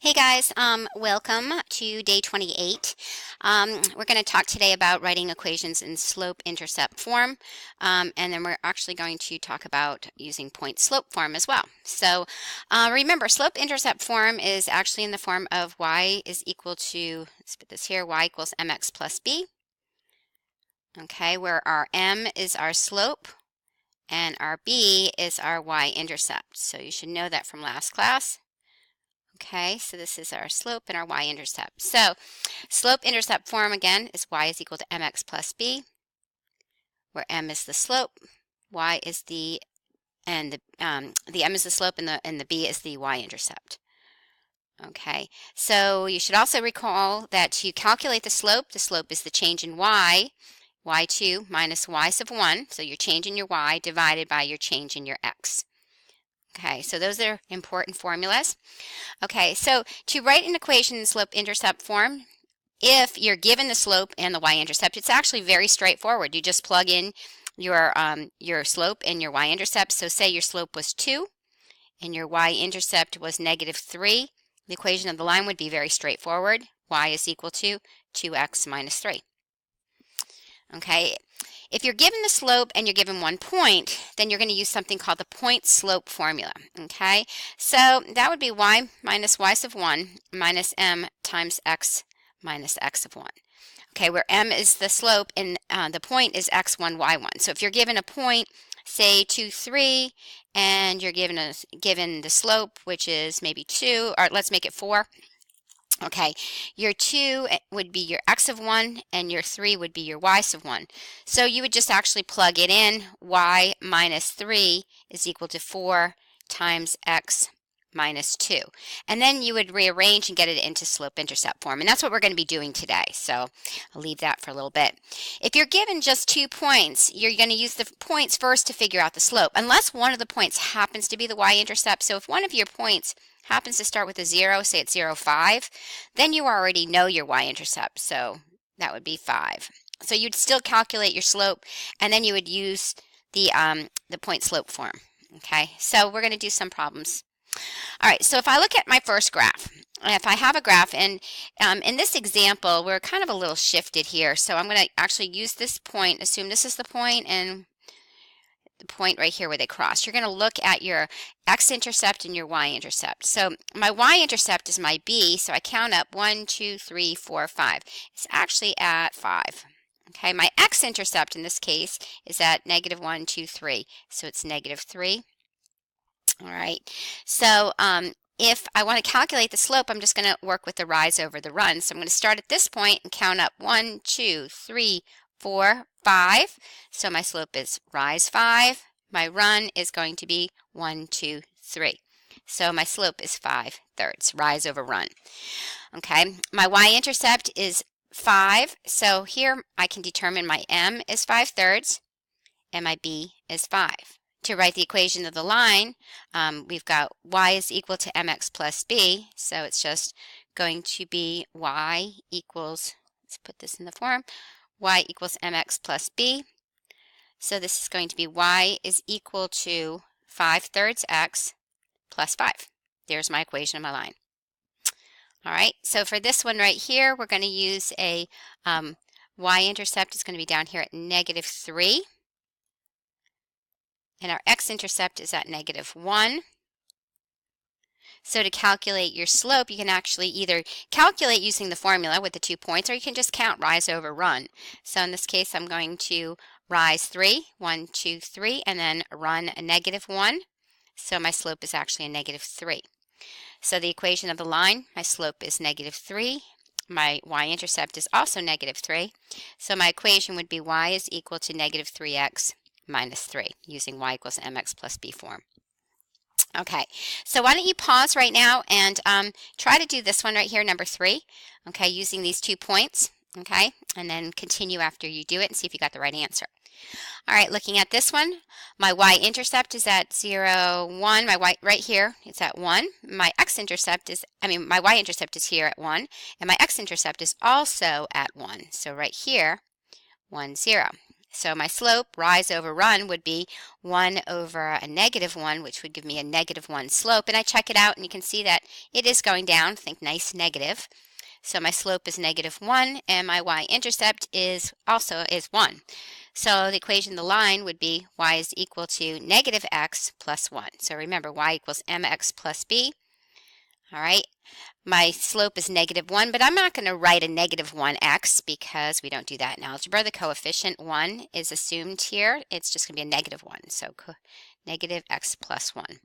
Hey guys, welcome to day 28. We're going to talk today about writing equations in slope-intercept form, and then we're actually going to talk about using point-slope form as well. So remember, slope-intercept form is actually in the form of y is equal to, let's put this here, y equals mx plus b, okay, where our m is our slope and our b is our y-intercept. So you should know that from last class. Okay, so this is our slope and our y-intercept. So slope-intercept form again is y is equal to mx plus b, where m is the slope, y is the the m is the slope and the b is the y-intercept. Okay, so you should also recall that to calculate the slope is the change in y2 minus y sub 1, so your change in your y divided by your change in your x. Okay, so those are important formulas. Okay, so to write an equation in slope-intercept form, if you're given the slope and the y-intercept, it's actually very straightforward. You just plug in your slope and your y-intercept. So say your slope was 2 and your y-intercept was -3. The equation of the line would be very straightforward. Y is equal to 2x minus 3. Okay, if you're given the slope and you're given 1 point, then you're going to use something called the point-slope formula. Okay, so that would be y minus y sub 1 minus m times x minus x of 1. Okay, where m is the slope and the point is x1, y1. So if you're given a point, say 2, 3, and you're given the slope, which is maybe 2, or let's make it 4. Okay, your 2 would be your x of 1 and your 3 would be your y sub 1. So you would just actually plug it in. Y minus 3 is equal to 4 times x minus 2. And then you would rearrange and get it into slope-intercept form. And that's what we're going to be doing today. So I'll leave that for a little bit. If you're given just 2 points, you're going to use the points first to figure out the slope, unless one of the points happens to be the y-intercept. So if one of your points happens to start with a 0, say it's 0, 5, then you already know your y-intercept. So that would be 5. So you'd still calculate your slope, and then you would use the point-slope form. Okay, so we're going to do some problems. All right, so if I look at my first graph, if I have a graph, and in this example, we're kind of a little shifted here. So I'm going to actually use this point, assume this is the point, and the point right here where they cross. You're going to look at your x-intercept and your y-intercept. So my y-intercept is my b, so I count up 1, 2, 3, 4, 5. It's actually at 5. Okay, my x-intercept in this case is at -1, 2, 3, so it's -3. All right, so if I want to calculate the slope, I'm just going to work with the rise over the run. So I'm going to start at this point and count up 1, 2, 3, 4, 5. So my slope is rise 5. My run is going to be 1, 2, 3. So my slope is 5/3, rise over run. Okay, my y-intercept is 5. So here I can determine my m is 5/3 and my b is 5. To write the equation of the line, we've got y is equal to mx plus b, so it's just going to be y equals, let's put this in the form, y equals mx plus b. So this is going to be y is equal to 5/3 x plus 5. There's my equation of my line. All right, so for this one right here, we're going to use a y-intercept is going to be down here at -3. And our x-intercept is at -1. So to calculate your slope, you can actually either calculate using the formula with the 2 points, or you can just count rise over run. So in this case, I'm going to rise 3, 1, 2, 3, and then run a -1. So my slope is actually a -3. So the equation of the line, my slope is -3. My y-intercept is also -3. So my equation would be y is equal to -3x minus 3, using y equals mx plus b form. Okay, so why don't you pause right now and try to do this one right here, number 3, okay, using these 2 points, okay, and then continue after you do it and see if you got the right answer. All right, looking at this one, my y-intercept is at 0, 1, my y right here, it's at 1. My x-intercept is, my y-intercept is here at 1, and my x-intercept is also at 1. So right here, 1, 0. So my slope, rise over run, would be 1 over a -1, which would give me a -1 slope. And I check it out, and you can see that it is going down. Think nice negative. So my slope is -1, and my y-intercept is also 1. So the equation of the line would be y is equal to -x plus 1. So remember, y equals mx plus b. All right. My slope is -1, but I'm not going to write a -1x because we don't do that in algebra. The coefficient 1 is assumed here. It's just going to be a -1. So -x plus 1.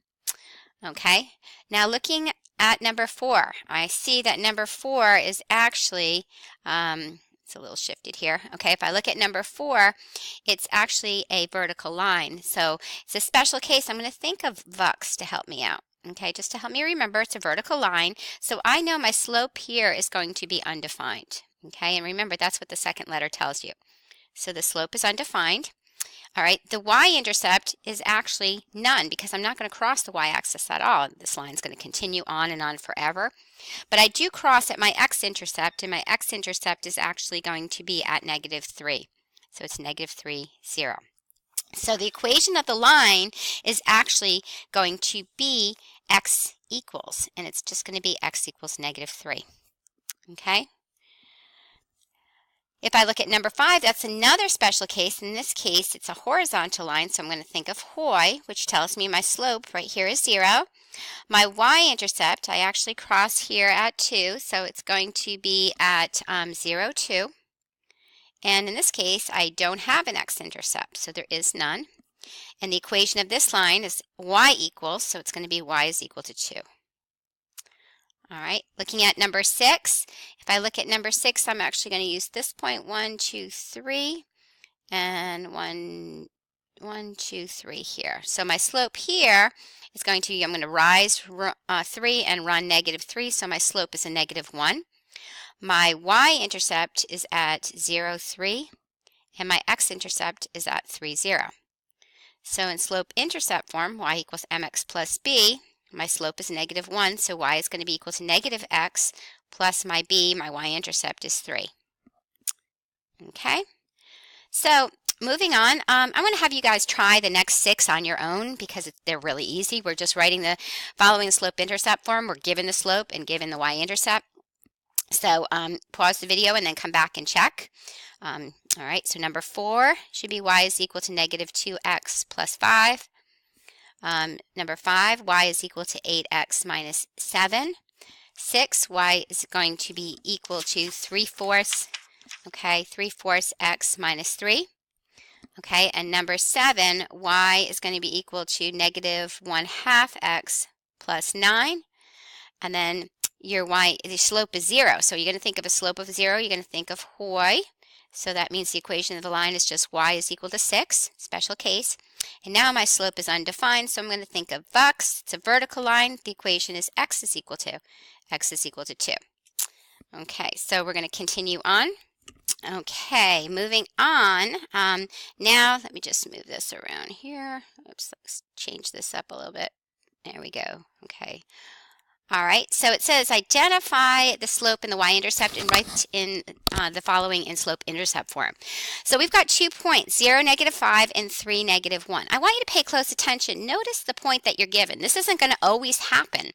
Okay. Now looking at number 4, I see that number 4 is actually, it's a little shifted here. Okay, if I look at number 4, it's actually a vertical line. So it's a special case. I'm going to think of Vux to help me out. Okay, just to help me remember, it's a vertical line. So I know my slope here is going to be undefined. Okay, and remember, that's what the second letter tells you. So the slope is undefined. All right, the y-intercept is actually none because I'm not going to cross the y-axis at all. This line is going to continue on and on forever. But I do cross at my x-intercept, and my x-intercept is actually going to be at -3. So it's -3, 0. So the equation of the line is actually going to be x equals, and it's just going to be x equals -3. Okay? If I look at number 5, that's another special case. In this case, it's a horizontal line, so I'm going to think of hoi, which tells me my slope right here is 0. My y-intercept, I actually cross here at 2, so it's going to be at 0, 2. And in this case, I don't have an x-intercept, so there is none. And the equation of this line is y equals, so it's going to be y is equal to 2. All right, looking at number 6, if I look at number 6, I'm actually going to use this point, 1, 2, 3, and 1, 2, 3 here. So my slope here is going to be, I'm going to rise 3 and run -3, so my slope is a -1. My y-intercept is at 0, 3, and my x-intercept is at 3, 0. So in slope-intercept form, y equals mx plus b, my slope is -1, so y is going to be equal to -x plus my b, my y-intercept is 3. Okay, so moving on, I'm going to have you guys try the next 6 on your own because they're really easy. We're just following the slope-intercept form. We're given the slope and given the y-intercept. So pause the video and then come back and check. All right, so number 4 should be y is equal to -2x plus 5. Number 5, y is equal to 8x minus 7. 6, y is going to be equal to 3/4, okay, 3/4 x minus 3. Okay, and number 7, y is going to be equal to -1/2 x plus 9. And then the slope is 0. So you're going to think of a slope of 0. You're going to think of hoi. So that means the equation of the line is just y is equal to 6, special case. And now my slope is undefined, so I'm going to think of Vux. It's a vertical line. The equation is x is equal to 2. Okay, so we're going to continue on. Okay, moving on. Now, let me just move this around here. Oops, let's change this up a little bit. There we go. Okay. All right, so it says identify the slope and the y-intercept and write in the following in slope-intercept form. So we've got 2 points, 0, -5, and 3, -1. I want you to pay close attention. Notice the point that you're given. This isn't going to always happen,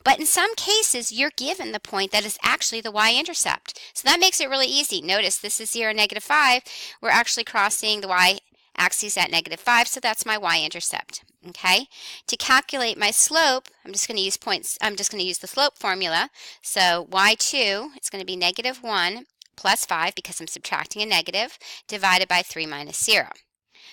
but in some cases, you're given the point that is actually the y-intercept. So that makes it really easy. Notice this is 0, -5. We're actually crossing the y-axis at -5, so that's my y-intercept. Okay, to calculate my slope, I'm just going to use the slope formula. So y2, it's going to be -1 plus 5 because I'm subtracting a negative, divided by 3 minus 0.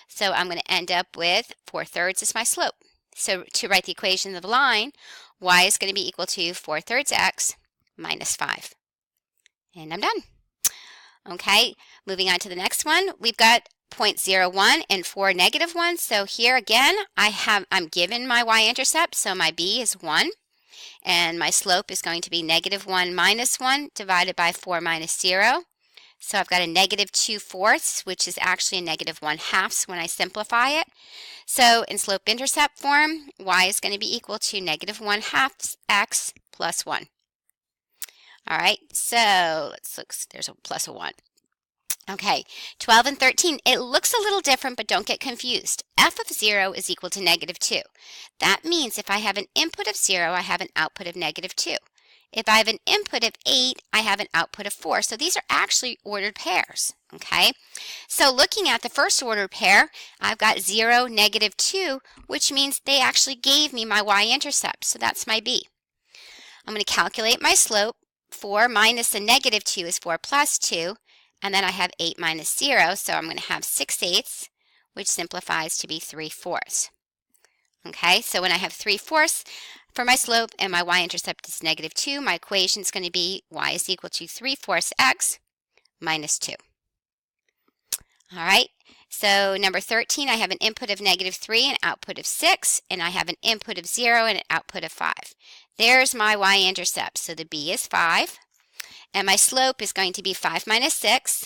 So I'm going to end up with 4/3 is my slope. So to write the equation of the line, y is going to be equal to 4/3 x minus 5. And I'm done. Okay, moving on to the next one, we've got 0.01 and 4, -1. So here again, I'm given my y-intercept, so my b is 1. And my slope is going to be -1 minus 1 divided by 4 minus 0. So I've got a -2/4, which is actually a -1/2 when I simplify it. So in slope-intercept form, y is going to be equal to -1/2 x plus 1. All right, so let's look, there's a plus a 1. Okay, 12 and 13, it looks a little different, but don't get confused. F of 0 is equal to -2. That means if I have an input of 0, I have an output of -2. If I have an input of 8, I have an output of 4. So these are actually ordered pairs, okay? So looking at the first ordered pair, I've got 0, -2, which means they actually gave me my y-intercept. So that's my B. I'm going to calculate my slope. 4 minus the -2 is 4 plus 2. And then I have 8 minus 0, so I'm going to have 6/8, which simplifies to be 3/4. Okay, so when I have 3/4 for my slope and my y-intercept is -2, my equation is going to be y is equal to 3/4 x minus 2. All right, so number 13, I have an input of -3 and output of 6, and I have an input of 0 and an output of 5. There's my y-intercept, so the B is 5. And my slope is going to be 5 minus 6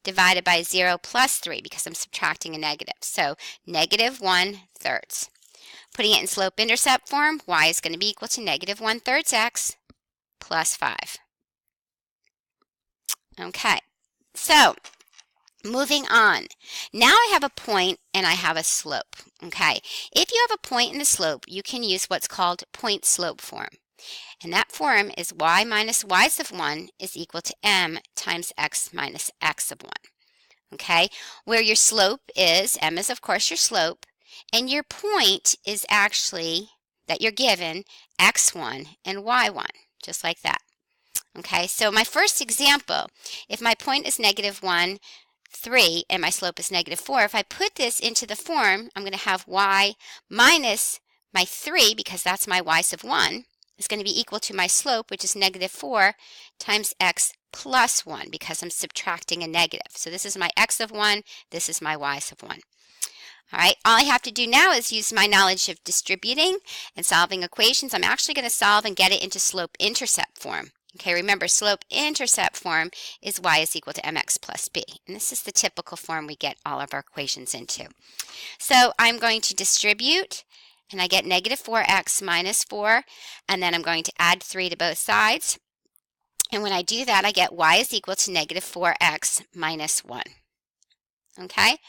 divided by 0 plus 3 because I'm subtracting a negative. So -1/3. Putting it in slope-intercept form, y is going to be equal to -1/3 x plus 5. Okay, so moving on. Now I have a point and I have a slope. Okay, if you have a point and a slope, you can use what's called point-slope form. And that form is y minus y of 1 is equal to m times x minus x of 1. Okay, where your slope is, m is of course your slope, and your point is actually, that you're given, x1 and y1, just like that. Okay, so my first example, if my point is -1, 3, and my slope is -4, if I put this into the form, I'm going to have y minus my 3, because that's my y of 1, is going to be equal to my slope, which is -4, times x plus 1, because I'm subtracting a negative. So this is my x of 1, this is my y of 1. All right, all I have to do now is use my knowledge of distributing and solving equations. I'm actually going to solve and get it into slope-intercept form. Okay, remember, slope-intercept form is y is equal to mx plus b. And this is the typical form we get all of our equations into. So I'm going to distribute, and I get -4x minus 4, and then I'm going to add 3 to both sides. And when I do that, I get y is equal to -4x minus 1. Okay?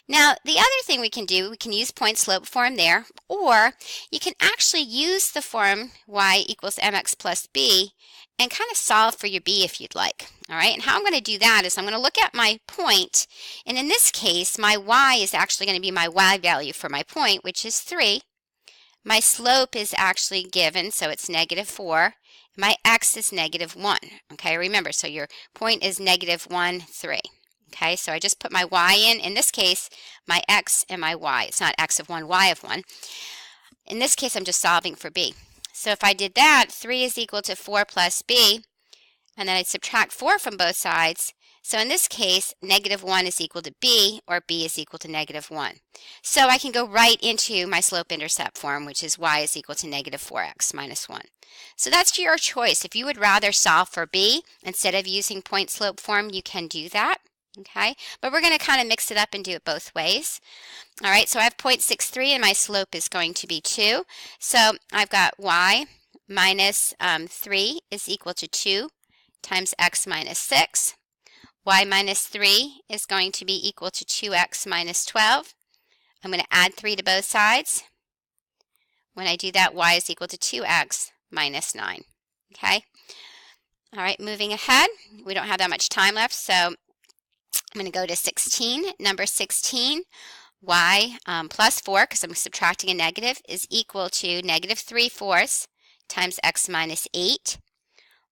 Now, the other thing we can do, we can use point-slope form there, or you can actually use the form y equals mx plus b and kind of solve for your b if you'd like. All right, and how I'm going to do that is I'm going to look at my point, and in this case, my y is actually going to be my y value for my point, which is 3. My slope is actually given, so it's -4. My x is -1. Okay, remember, so your point is -1, 3. Okay, so I just put my y in this case, my x and my y. It's not x of 1, y of 1. In this case, I'm just solving for b. So if I did that, 3 is equal to 4 plus b, and then I subtract 4 from both sides. So in this case, -1 is equal to b, or b is equal to -1. So I can go right into my slope-intercept form, which is y is equal to -4x minus 1. So that's your choice. If you would rather solve for b instead of using point-slope form, you can do that. Okay, but we're going to kind of mix it up and do it both ways. All right, so I have 0.63 and my slope is going to be 2. So I've got y minus 3 is equal to 2 times x minus 6. Y minus 3 is going to be equal to 2x minus 12. I'm going to add 3 to both sides. When I do that, y is equal to 2x minus 9. Okay, all right, moving ahead. We don't have that much time left, so I'm going to go to 16. Number 16, y plus 4, because I'm subtracting a negative, is equal to -3/4 times x minus 8.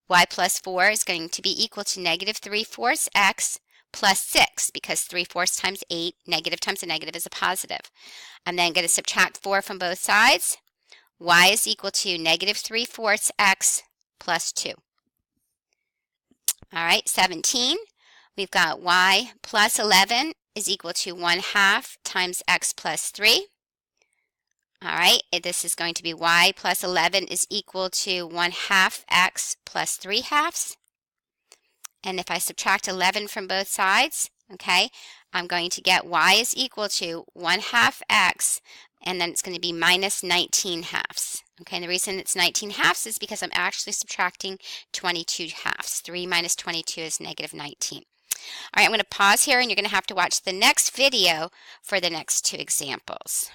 Y plus 4 is going to be equal to -3/4 x plus 6, because 3/4 times 8, negative times a negative is a positive. I'm then going to subtract 4 from both sides. Y is equal to -3/4 x plus 2. All right, 17. We've got y plus 11 is equal to 1/2 times x plus 3. All right, this is going to be y plus 11 is equal to 1/2 x plus 3/2. And if I subtract 11 from both sides, okay, I'm going to get y is equal to 1/2 x, and then it's going to be minus 19/2. Okay, and the reason it's 19/2 is because I'm actually subtracting 22/2. 3 minus 22 is -19. All right, I'm going to pause here and you're going to have to watch the next video for the next two examples.